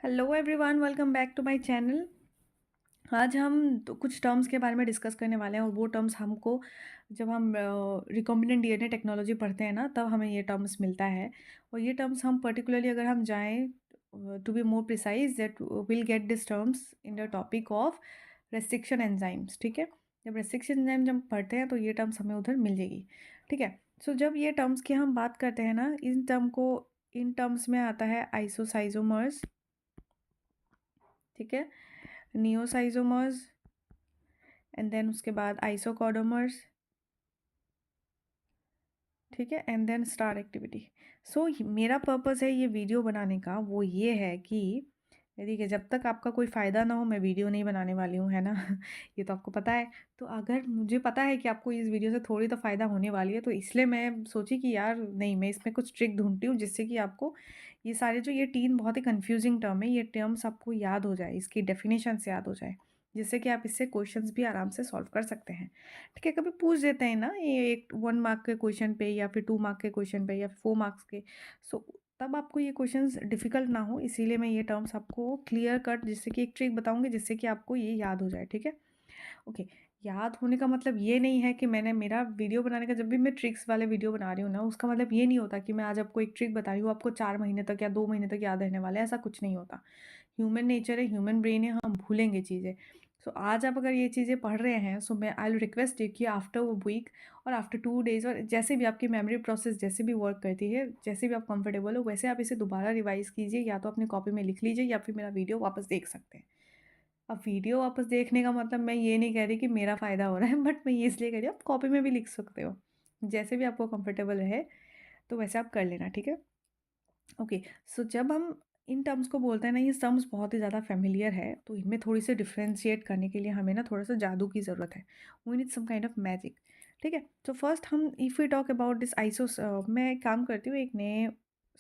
Hello everyone, welcome back to my channel. आज हम तो कुछ टर्म्स के बारे में डिस्कस करने वाले हैं और वो टर्म्स हमको जब हम रिकॉम्बिनेंट डीएनए टेक्नोलॉजी पढ़ते हैं ना, तब हमें ये टर्म्स मिलता है। और ये टर्म्स हम पर्टिकुलरली अगर हम जाएं to be more precise that will get this terms in the topic of restriction enzymes. ठीक है, जब रेस्ट्रिक्शन एंजाइम जब पढ़ते हैं तो ये टर्म्स हमें उधर मिल जाएगी। ठीक है, सो जब ये टर्म्स की हम बात करते हैं ना, इन टर्म्स में आता है आइसोसाइजोमर्स। ठीक है, नियोसाइजोमर्स एंड देन उसके बाद आइसोकॉडोमर्स। ठीक है, एंड देन स्टार एक्टिविटी। सो मेरा पर्पस है ये वीडियो बनाने का, वो ये है कि देखिए, जब तक आपका कोई फ़ायदा ना हो मैं वीडियो नहीं बनाने वाली हूँ, है ना। ये तो आपको पता है। तो अगर मुझे पता है कि आपको इस वीडियो से थोड़ी तो फ़ायदा होने वाली है, तो इसलिए मैं सोची कि यार नहीं, मैं इसमें कुछ ट्रिक ढूंढती हूँ जिससे कि आपको ये सारे जो ये 3 बहुत ही कन्फ्यूजिंग टर्म है, ये टर्म्स आपको याद हो जाए, इसकी डेफिनेशन से याद हो जाए, जिससे कि आप इससे क्वेश्चंस भी आराम से सॉल्व कर सकते हैं। ठीक है, कभी पूछ देते हैं ना ये एक 1 मार्क के क्वेश्चन पे या फिर 2 मार्क के क्वेश्चन पे या फिर 4 मार्क्स के। सो तब आपको ये क्वेश्चंस डिफ़िकल्ट ना हो, इसीलिए मैं ये टर्म्स आपको क्लियर कट जिससे कि एक ट्रिक बताऊँगी जिससे कि आपको ये याद हो जाए। ठीक है? ओके, याद होने का मतलब ये नहीं है कि मैंने मेरा वीडियो बनाने का जब भी मैं ट्रिक्स वाले वीडियो बना रही हूँ ना, उसका मतलब ये नहीं होता कि मैं आज आपको एक ट्रिक बता रही हूँ, आपको 4 महीने तक या 2 महीने तक याद रहने वाला है, ऐसा कुछ नहीं होता। ह्यूमन नेचर है, ह्यूमन ब्रेन है, हम भूलेंगे चीज़ें। सो आज आप अगर ये चीज़ें पढ़ रहे हैं, सो मैं आई विल रिक्वेस्ट यू कि आफ्टर अ वीक और आफ्टर 2 डेज़ और जैसे भी आपकी मेमोरी प्रोसेस जैसे भी वर्क करती है, जैसे भी आप कंफर्टेबल हो, वैसे आप इसे दोबारा रिवाइज़ कीजिए, या तो अपनी कॉपी में लिख लीजिए या फिर मेरा वीडियो वापस देख सकते हैं। अब वीडियो वापस देखने का मतलब मैं ये नहीं कह रही कि मेरा फ़ायदा हो रहा है, बट मैं ये इसलिए कह रही हूँ आप कॉपी में भी लिख सकते हो। जैसे भी आपको कंफर्टेबल रहे, तो वैसे आप कर लेना, ठीक है? ओके, सो जब हम इन टर्म्स को बोलते हैं ना, ये टर्म्स बहुत ही ज़्यादा फ़ैमिलियर है, तो इनमें थोड़ी सी डिफ़रेंशिएट करने के लिए हमें ना थोड़ा-सा जादू की ज़रूरत है। We need some kind of magic. ठीक है? तो फर्स्ट हम if we talk about this मैं एक काम करती हूँ, एक नए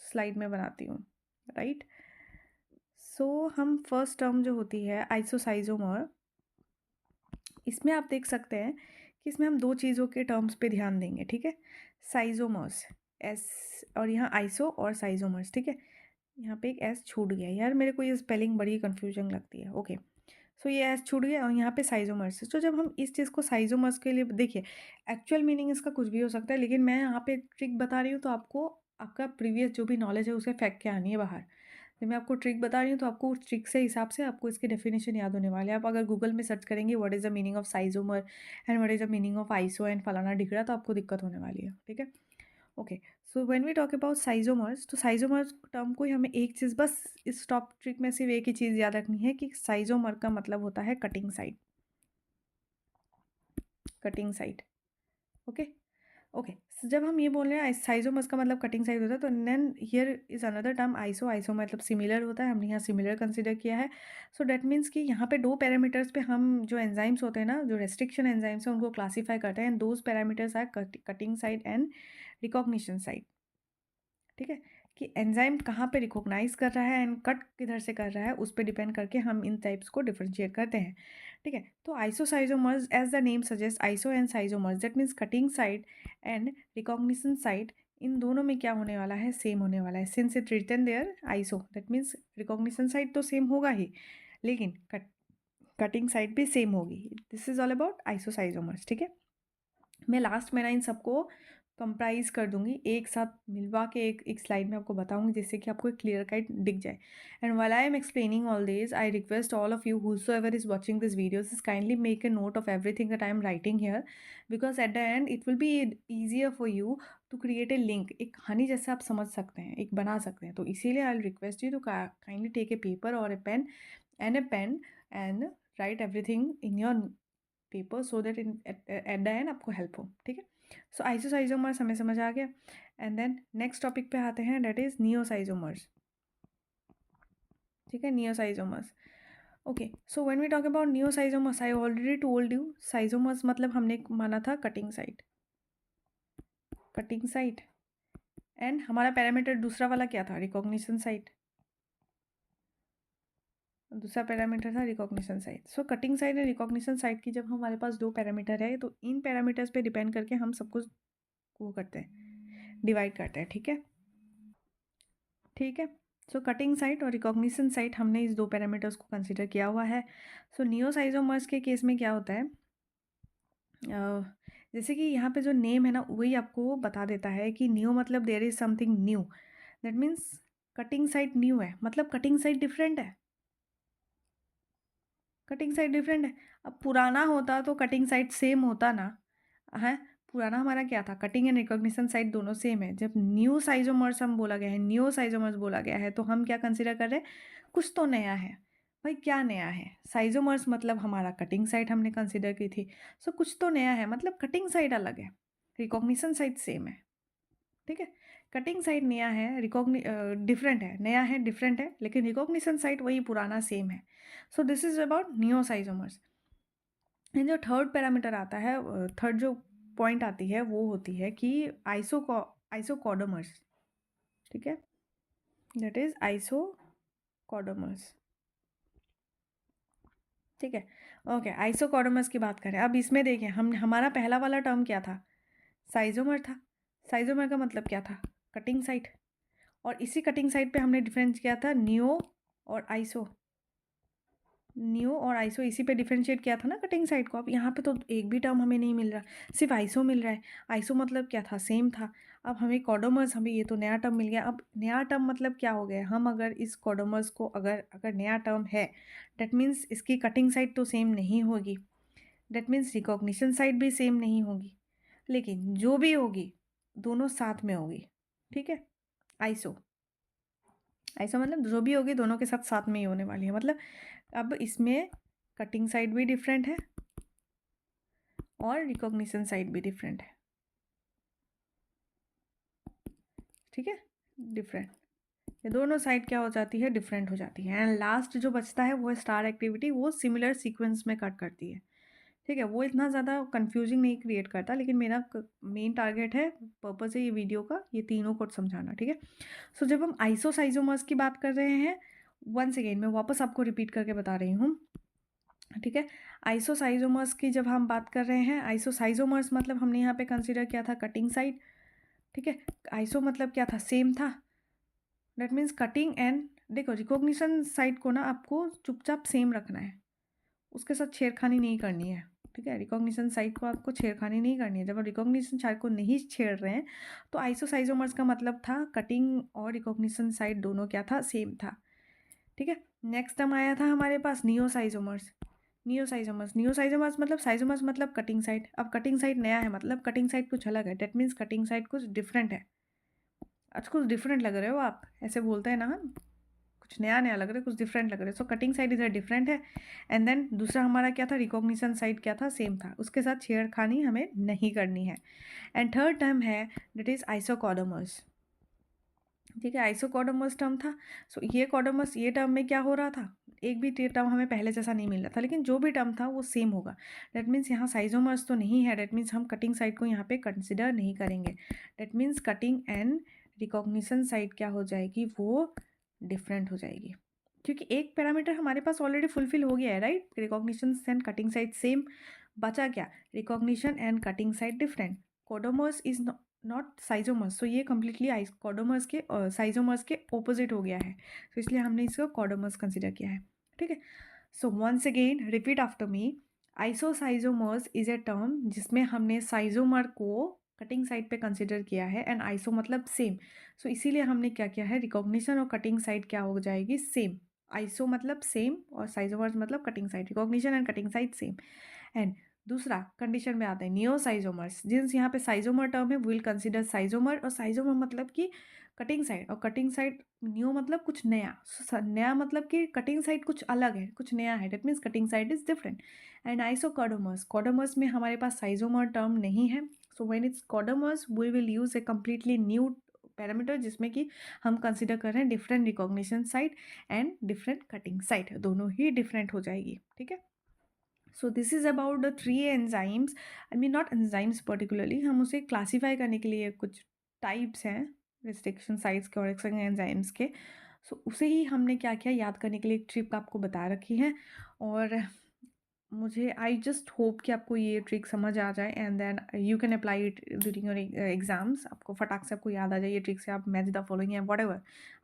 स्लाइड में बनाती हूँ, राइट? सो हम फर्स्ट टर्म जो होती है आइसोसाइज़ोमर, इसमें आप देख सकते हैं कि इसमें हम 2 चीज़ों के टर्म्स पे ध्यान देंगे। ठीक है? साइज़ोमर्स, एस, और यहाँ आइसो और साइज़ोमर्स। ठीक है? यहाँ पे एक एस छूट गया यार, मेरे को ये स्पेलिंग बड़ी कन्फ्यूजन लगती है। ओके, सो ये एस छूट गया और यहाँ पे साइज़ोमर्स। तो जब हम इस चीज़ को साइज़ोमर्स के लिए देखिए, एक्चुअल मीनिंग इसका कुछ भी हो सकता है, लेकिन मैं यहाँ पे ट्रिक बता रही हूँ, तो आपको आपका प्रीवियस जो भी नॉलेज है उसे फेंक के आनी है बाहर। जब मैं आपको ट्रिक बता रही हूँ, तो आपको उस ट्रिक से हिसाब से आपको इसके डेफिनेशन याद होने वाले हैं। आप अगर गूगल में सर्च करेंगे what is the meaning of साइज़ोमर and what is the meaning of iso and फलाना ढिकड़ा, तो आपको दिक्कत होने वाली है। ठीक है? Okay, so when we talk about साइज़ोमर्स, तो साइज़ोमर्स टर्म को ही हमें एक चीज़ बस इस टॉप ट्रिक में सिर्फ एक ही चीज़ याद रखनी है कि साइज़ोमर का मतलब होता है cutting side. Cutting side. Okay? Okay, so जब हम ये बोल रहे हैं साइज़ोमर्स का मतलब कटिंग साइड होता है, तो then here is another term iso. Iso मतलब सिमिलर होता है, हमने यहाँ सिमिलर कंसीडर किया है। सो दैट मीन्स कि यहाँ पे 2 पैरामीटर्स पे हम जो एंजाइम्स होते हैं ना, जो रेस्ट्रिक्शन एंजाइम्स हैं, उनको क्लासिफाई करते हैं, and those parameters are cutting side and recognition side. ठीक है, कि एंजाइम कहाँ पे रिकॉग्नाइज कर रहा है एंड कट किधर से कर रहा है, उस पे डिपेंड करके हम इन टाइप्स को डिफरेंशिएट करते हैं। ठीक है, तो isoschizomers as the name suggest, iso and schizomers, that means cutting side and recognition site, इन दोनों में क्या होने वाला है, सेम होने वाला है। Since it written there iso, that means recognition site तो सेम होगा ही, लेकिन कटिंग साइड भी सेम होगी। This is all about isoschizomers. ठीक है, मैं लास्ट में ना इन सबको कंप्राइज कर दूंगी, एक साथ मिलवा के एक स्लाइड में आपको बताऊंगी, जिससे कि आपको एक क्लियर कट दिख जाए। And while I am explaining all this, I request all of you whosoever is watching this videos is kindly make a note of everything that I am writing here, because at the end it will be easier for you to create a link, एक कहानी जैसे आप समझ सकते हैं, एक बना सकते हैं। तो इसीलिए I will request you to kindly take a paper or a pen and write everything in your paper, so that in at the end आपको हेल्प हो। ठीक है, सो आइसोसाइजोमर्स हमें समझ आ गया। एंड देन नेक्स्ट टॉपिक पे आते हैं, दैट इज नियोसाइजोमर्स। ठीक है, neoschizomers. Okay, so when we talk about neoschizomers, I already told you schizomers मतलब हमने माना था cutting side. Cutting side and हमारा पैरामीटर दूसरा वाला क्या था, रिकॉग्निशन साइड। दूसरा पैरामीटर था recognition site. So cutting side and recognition site की जब हमारे पास 2 पैरामीटर है, तो इन पैरामीटर्स पे डिपेंड करके हम सब कुछ वो करते हैं, डिवाइड करते हैं। ठीक है, ठीक है, सो कटिंग साइट और रिकॉग्निशन साइट हमने इस 2 पैरामीटर्स को कंसिडर किया हुआ है। सो नियोसाइजोमर्स के केस में क्या होता है, जैसे कि यहाँ पे जो नेम है ना वही आपको बता देता है कि न्यू मतलब there is something new, that means cutting site new है, मतलब कटिंग साइट डिफरेंट है। कटिंग साइड डिफरेंट है। अब पुराना होता तो कटिंग साइड सेम होता ना, है। पुराना हमारा क्या था, कटिंग एंड रिकॉग्निशन साइड दोनों सेम है। जब न्यू साइजोमर्स हम बोला गया है, न्यू साइजोमर्स बोला गया है, तो हम क्या कंसिडर कर रहे हैं, कुछ तो नया है। भाई क्या नया है, साइजोमर्स मतलब हमारा कटिंग साइड हमने कंसिडर की थी। सो कुछ तो नया है मतलब कटिंग साइड अलग है, रिकॉग्निशन साइड सेम है। ठीक है, कटिंग साइड नया है, डिफरेंट है, नया है डिफरेंट है, लेकिन रिकॉग्निशन साइड वही पुराना सेम है। So this is about neoschizomers. जो थर्ड पैरामीटर आता है, थर्ड जो पॉइंट आती है वो होती है कि आइसोकॉडोमर्स। ठीक है, दैट इज आइसोकॉडोमर्स। ठीक है, ओके, आइसोकॉडोमर्स की बात करें। अब इसमें देखें, हम हमारा पहला वाला टर्म क्या था, साइजोमर था। साइजोमर का मतलब क्या था, कटिंग साइट। और इसी कटिंग साइट पे हमने डिफरेंस किया था नियो और आइसो। न्यू और आइसो इसी पे डिफरेंशिएट किया था ना कटिंग साइड को। अब यहाँ पे तो एक भी टर्म हमें नहीं मिल रहा, सिर्फ आइसो मिल रहा है। आइसो मतलब क्या था, सेम था। अब हमें कॉडोमर्स, हमें ये तो नया टर्म मिल गया। अब नया टर्म मतलब क्या हो गया, हम अगर इस कॉडोमर्स को अगर अगर नया टर्म है, डेट मीन्स इसकी कटिंग साइड तो सेम नहीं होगी, डेट मीन्स रिकॉग्निशन साइड भी सेम नहीं होगी, लेकिन जो भी होगी दोनों साथ में होगी। ठीक है, आइसो, आइसो मतलब जो भी होगी दोनों के साथ साथ में ही होने वाली है। मतलब अब इसमें कटिंग साइड भी डिफरेंट है और रिकॉग्निशन साइड भी डिफरेंट है। ठीक है, डिफरेंट, ये दोनों साइड क्या हो जाती है, डिफरेंट हो जाती है। एंड लास्ट जो बचता है वो स्टार एक्टिविटी, वो सिमिलर सीक्वेंस में कट करती है। ठीक है, वो इतना ज़्यादा कंफ्यूजिंग नहीं क्रिएट करता, लेकिन मेरा मेन टारगेट है, पर्पज़ है ये वीडियो का, ये तीनों को समझाना। ठीक है, सो जब हम आइसोसाइजोमर्स की बात कर रहे हैं, वंस अगेन मैं वापस आपको रिपीट करके बता रही हूँ। ठीक है, आइसोसाइजोमर्स की जब हम बात कर रहे हैं, आइसोसाइजोमर्स मतलब हमने यहाँ पे कंसिडर किया था कटिंग साइड। ठीक है, आइसो मतलब क्या था, सेम था, दैट मीन्स कटिंग एंड, देखो रिकॉग्निशन साइड को ना आपको चुपचाप सेम रखना है, उसके साथ छेड़खानी नहीं करनी है। ठीक है, रिकॉग्निशन साइड को आपको छेड़खानी नहीं करनी है। जब आप रिकॉग्निशन साइड को नहीं छेड़ रहे हैं, तो आइसोसाइजोमर्स का मतलब था कटिंग और रिकॉग्निशन साइड दोनों क्या था, सेम था। ठीक है, नेक्स्ट टर्म आया था हमारे पास नियोसाइजोमर्स। नियोसाइजोमर्स, नियोसाइजोमर्स मतलब साइजोमर्स मतलब कटिंग साइड। अब कटिंग साइड नया है मतलब कटिंग साइड कुछ अलग है, डेट मीन्स कटिंग साइड कुछ डिफरेंट है। आज कुछ डिफरेंट लग रहे हो आप, ऐसे बोलते हैं ना हम, कुछ नया नया लग रहा है, कुछ डिफरेंट लग रहा है। सो कटिंग साइड इधर डिफरेंट है। एंड देन दूसरा हमारा क्या था, रिकॉग्निशन साइड क्या था, सेम था, उसके साथ छेड़खानी हमें नहीं करनी है। एंड थर्ड टर्म है दैट इज आइसोकॉडोमर्स। ठीक है, आइसोकॉडोमर्स टर्म था। सो ये कॉडोमर्स, ये टर्म में क्या हो रहा था, एक भी टर्म हमें पहले जैसा नहीं मिल रहा था, लेकिन जो भी टर्म था वो सेम होगा। डेट मीन्स यहाँ साइजोमर्स तो नहीं है, डेट मीन्स हम कटिंग साइड को यहाँ पे कंसिडर नहीं करेंगे। Date means cutting and recognition side क्या हो जाएगी, वो डिफरेंट हो जाएगी, क्योंकि एक पैरामीटर हमारे पास ऑलरेडी फुलफिल हो गया है, right. Recognition and cutting site same, बचा क्या, recognition and cutting side different. Caudomers is not schizomers, तो ये कम्प्लीटली कॉडोमर्स के साइजोमर्स के ऑपोजिट हो गया है, तो इसलिए हमने इसको कॉडोमर्स कंसिडर किया है। ठीक है, so once again repeat after me, isoschizomers is a term जिसमें हमने साइजोमर को कटिंग साइड पे कंसिडर किया है, एंड आइसो मतलब सेम। सो इसीलिए हमने क्या किया है, रिकॉग्निशन और कटिंग साइड क्या हो जाएगी, सेम। आइसो मतलब सेम और साइजोमर्स मतलब cutting side, recognition and cutting site same. And दूसरा कंडीशन में आते हैं नियोसाइजोमर्स, जिन्स यहाँ पे साइजोमर टर्म है, विल कंसिडर साइजोमर, और साइजोमर मतलब कि कटिंग साइड, और कटिंग साइड न्यू मतलब कुछ नया, नया मतलब कि कटिंग साइड कुछ अलग है, कुछ नया है, that means cutting site is different. And isocaudomers, caudomers में हमारे पास साइजोमर टर्म नहीं है, so when it's caudomers we will use a completely new parameter, जिसमें कि हम कंसिडर कर रहे हैं different recognition site and different cutting site, दोनों ही डिफरेंट हो जाएगी। ठीक है, so this is about the three enzymes, I mean not enzymes particularly, हम उसे क्लासीफाई करने के लिए कुछ टाइप्स हैं रिस्ट्रिक्शन साइट्स के और एंजाइम्स के। सो उसे ही हमने क्या किया, याद करने के लिए एक ट्रिक आपको बता रखी है। और मुझे आई जस्ट होप कि आपको ये ट्रिक समझ आ जाए and then you can apply it during your exams. आपको फटाक से आपको याद आ जाए ये ट्रिक से, आप मैच द फॉलोइंग या वट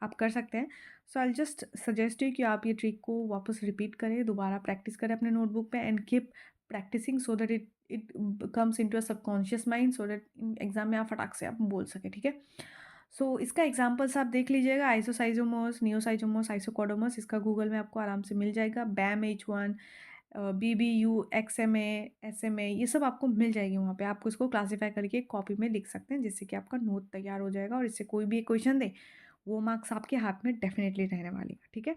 आप कर सकते हैं। सो आई जस्ट सजेस्ट यू कि आप ये ट्रिक को वापस रिपीट करें, दोबारा प्रैक्टिस करें अपने नोटबुक पे and keep practicing so that it it comes into a subconscious mind, so that exam में आप फटाक से आप बोल सके, ठीक है। सो इसका एग्जाम्पल्स आप देख लीजिएगा, आइसोसाइजोमोस, नियोसाइजोमोस, आइसोकॉडोमस, इसका गूगल में आपको आराम से मिल जाएगा। BAM-H1, BBU, XMA, SMA, ये सब आपको मिल जाएगी वहाँ पे। आपको इसको क्लासीफाई करके एक कॉपी में लिख सकते हैं, जिससे कि आपका नोट तैयार हो जाएगा और इससे कोई भी एक क्वेश्चन दे, वो मार्क्स आपके हाथ में डेफिनेटली रहने वाली है, ठीक है।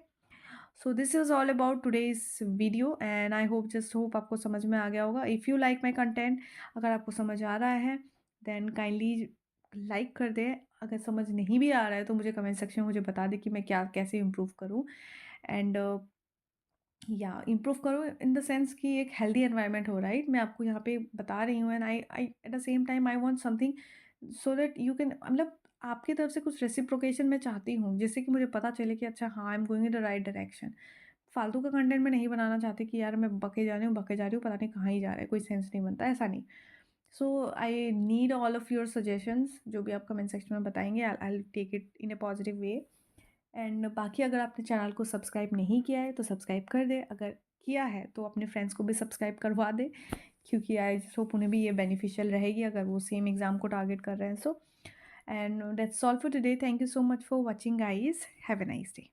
So this is all about today's video and I hope just hope आपको समझ में आ गया होगा। If you like my content, अगर आपको समझ आ रहा है देन काइंडली लाइक कर दें। अगर समझ नहीं भी आ रहा है तो मुझे कमेंट सेक्शन में मुझे बता दें कि मैं क्या कैसे इम्प्रूव करूँ एंड या इम्प्रूव करो इन द सेंस कि एक हेल्दी एनवायरनमेंट हो, राइट। मैं आपको यहाँ पे बता रही हूँ and I I at the same time I want something so that you can, मतलब आपकी तरफ से कुछ रेसिप्रोकेशन मैं चाहती हूँ, जिससे कि मुझे पता चले कि अच्छा हाँ, I am going in the right direction. फालतू का कंटेंट मैं नहीं बनाना चाहती कि यार मैं बके जा रही हूँ बके जा रही हूँ, पता नहीं कहाँ ही जा रहा है, कोई सेंस नहीं बनता, ऐसा नहीं। So I need all of your suggestions, जो भी आप कमेंट सेक्शन में बताएंगे, I take it in a positive way. And बाकी अगर आपने चैनल को सब्सक्राइब नहीं किया है तो सब्सक्राइब कर दे, अगर किया है तो अपने फ्रेंड्स को भी सब्सक्राइब करवा दे, क्योंकि आई होप उन्हें भी ये बेनिफिशियल रहेगी अगर वो सेम एग्ज़ाम को टारगेट कर रहे हैं। So and that's all for today, thank you so much for watching guys, have a nice day.